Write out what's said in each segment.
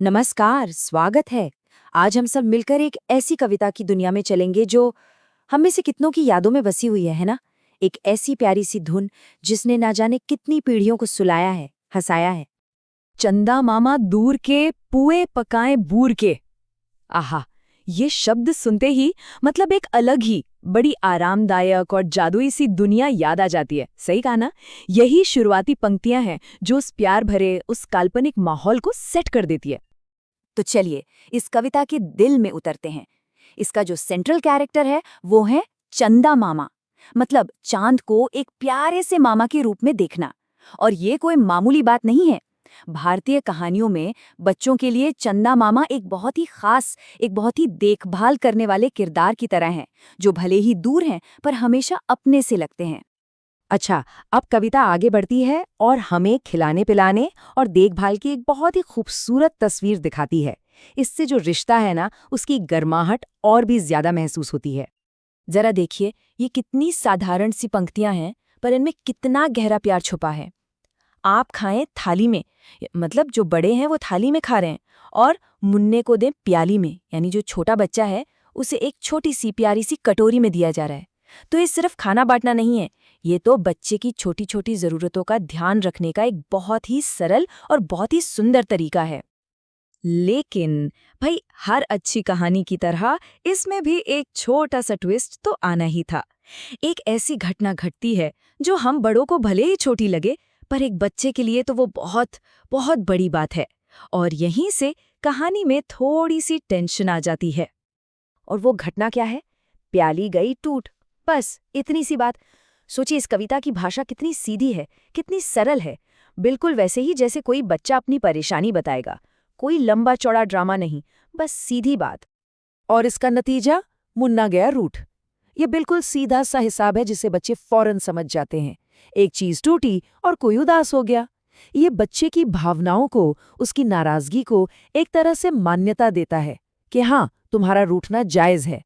नमस्कार, स्वागत है। आज हम सब मिलकर एक ऐसी कविता की दुनिया में चलेंगे जो हम में से कितनों की यादों में बसी हुई है ना? एक ऐसी प्यारी सी धुन जिसने ना जाने कितनी पीढ़ियों को सुलाया है, हंसाया है। चंदा मामा दूर के पुए पकाएं बूर के। आहा, ये शब्द सुनते ही मतलब एक अलग ही बड़ी आरामदायक और जादुई सी दुनिया याद आ जाती है। सही कहा ना? यही शुरुआती पंक्तियां हैं जो उस प्यार भरे उस काल्पनिक माहौल को सेट कर देती है। तो चलिए इस कविता के दिल में उतरते हैं। इसका जो सेंट्रल कैरेक्टर है वो है चंदा मामा, मतलब चांद को एक प्यारे से मामा के रूप में देखना। और ये कोई मामूली बात नहीं है। भारतीय कहानियों में बच्चों के लिए चंदा मामा एक बहुत ही खास, एक बहुत ही देखभाल करने वाले किरदार की तरह हैं, जो भले ही दूर हैं पर हमेशा अपने से लगते हैं। अच्छा, अब कविता आगे बढ़ती है और हमें खिलाने पिलाने और देखभाल की एक बहुत ही खूबसूरत तस्वीर दिखाती है। इससे जो रिश्ता है ना, उसकी गर्माहट और भी ज्यादा महसूस होती है। जरा देखिए, ये कितनी साधारण सी पंक्तियां हैं पर इनमें कितना गहरा प्यार छुपा है। आप खाएं थाली में, मतलब जो बड़े हैं वो थाली में खा रहे हैं, और मुन्ने को दें प्याली में, यानी जो छोटा बच्चा है उसे एक छोटी सी प्यारी सी कटोरी में दिया जा रहा है। तो ये सिर्फ खाना बांटना नहीं है, ये तो बच्चे की छोटी छोटी जरूरतों का ध्यान रखने का एक बहुत ही सरल और बहुत ही सुंदर तरीका है। लेकिन भाई, हर अच्छी कहानी की तरह इसमें भी एक छोटा सा ट्विस्ट तो आना ही था। एक ऐसी घटना घटती है जो हम बड़ों को भले ही छोटी लगे, पर एक बच्चे के लिए तो वो बहुत बहुत बड़ी बात है। और यहीं से कहानी में थोड़ी सी टेंशन आ जाती है। और वो घटना क्या है? प्याली गई टूट, बस इतनी सी बात। सोचिए इस कविता की भाषा कितनी सीधी है, कितनी सरल है। बिल्कुल वैसे ही जैसे कोई बच्चा अपनी परेशानी बताएगा। कोई लंबा चौड़ा ड्रामा नहीं, बस सीधी बात। और इसका नतीजा, मुन्ना गया रूठ। ये बिल्कुल सीधा सा हिसाब है जिसे बच्चे फौरन समझ जाते हैं। एक चीज टूटी और कोई उदास हो गया। ये बच्चे की भावनाओं को, उसकी नाराजगी को एक तरह से मान्यता देता है कि हाँ, तुम्हारा रूठना जायज है।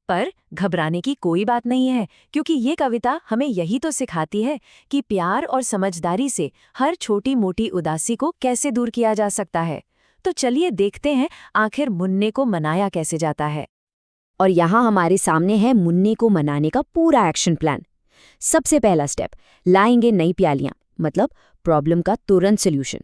पर घबराने की कोई बात नहीं है, क्योंकि ये कविता हमें यही तो सिखाती है कि प्यार और समझदारी से हर छोटी मोटी उदासी को कैसे दूर किया जा सकता है। तो चलिए देखते हैं आखिर मुन्ने को मनाया कैसे जाता है। और यहाँ हमारे सामने है मुन्ने को मनाने का पूरा एक्शन प्लान। सबसे पहला स्टेप, लाएंगे नई प्यालियां, मतलब प्रॉब्लम का तुरंत सोल्यूशन।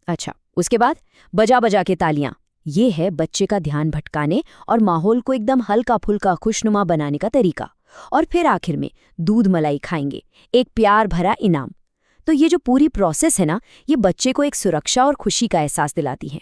अच्छा, उसके बाद बजा बजा के तालियां। ये है बच्चे का ध्यान भटकाने और माहौल को एकदम हल्का फुल्का खुशनुमा बनाने का तरीका। और फिर आखिर में दूध मलाई खाएंगे, एक प्यार भरा इनाम। तो ये जो पूरी प्रोसेस है ना, ये बच्चे को एक सुरक्षा और खुशी का एहसास दिलाती है।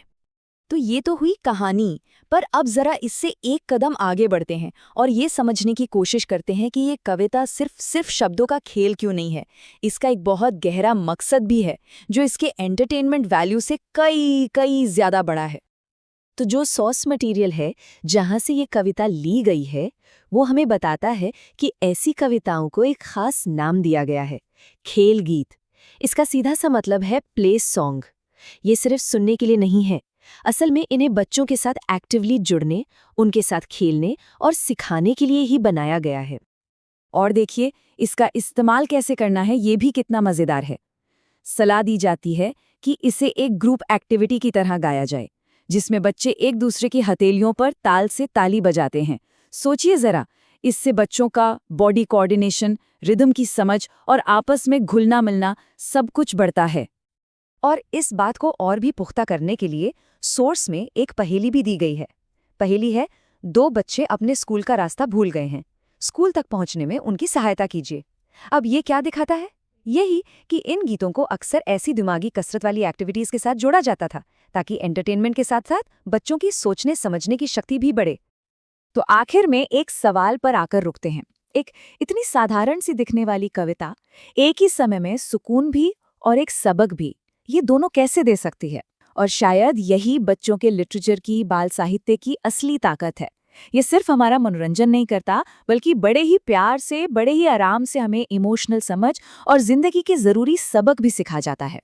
तो ये तो हुई कहानी, पर अब जरा इससे एक कदम आगे बढ़ते हैं और ये समझने की कोशिश करते हैं कि ये कविता सिर्फ शब्दों का खेल क्यों नहीं है। इसका एक बहुत गहरा मकसद भी है, जो इसके एंटरटेनमेंट वैल्यू से कई कई ज्यादा बड़ा है। तो जो सोर्स मटेरियल है, जहाँ से ये कविता ली गई है, वो हमें बताता है कि ऐसी कविताओं को एक खास नाम दिया गया है, खेल गीत। इसका सीधा सा मतलब है प्ले सॉन्ग। ये सिर्फ सुनने के लिए नहीं है, असल में इन्हें बच्चों के साथ एक्टिवली जुड़ने, उनके साथ खेलने और सिखाने के लिए ही बनाया गया है। और देखिए, इसका इस्तेमाल कैसे करना है ये भी कितना मज़ेदार है। सलाह दी जाती है कि इसे एक ग्रुप एक्टिविटी की तरह गाया जाए, जिसमें बच्चे एक दूसरे की हथेलियों पर ताल से ताली बजाते हैं। सोचिए ज़रा, इससे बच्चों का बॉडी कोऑर्डिनेशन, रिदम की समझ और आपस में घुलना मिलना सब कुछ बढ़ता है। और इस बात को और भी पुख्ता करने के लिए सोर्स में एक पहेली भी दी गई है। पहेली है, दो बच्चे अपने स्कूल का रास्ता भूल गए हैं, स्कूल तक पहुंचने में उनकी सहायता कीजिए। अब ये क्या दिखाता है? यही कि इन गीतों को अक्सर ऐसी दिमागी कसरत वाली एक्टिविटीज के साथ जोड़ा जाता था, ताकि एंटरटेनमेंट के साथ साथ बच्चों की सोचने समझने की शक्ति भी बढ़े। तो आखिर में एक सवाल पर आकर रुकते हैं। एक इतनी साधारण सी दिखने वाली कविता एक ही समय में सुकून भी और एक सबक भी, ये दोनों कैसे दे सकती है? और शायद यही बच्चों के लिटरेचर की, बाल साहित्य की असली ताकत है। ये सिर्फ हमारा मनोरंजन नहीं करता, बल्कि बड़े ही प्यार से, बड़े ही आराम से हमें इमोशनल समझ और जिंदगी के जरूरी सबक भी सिखा जाता है।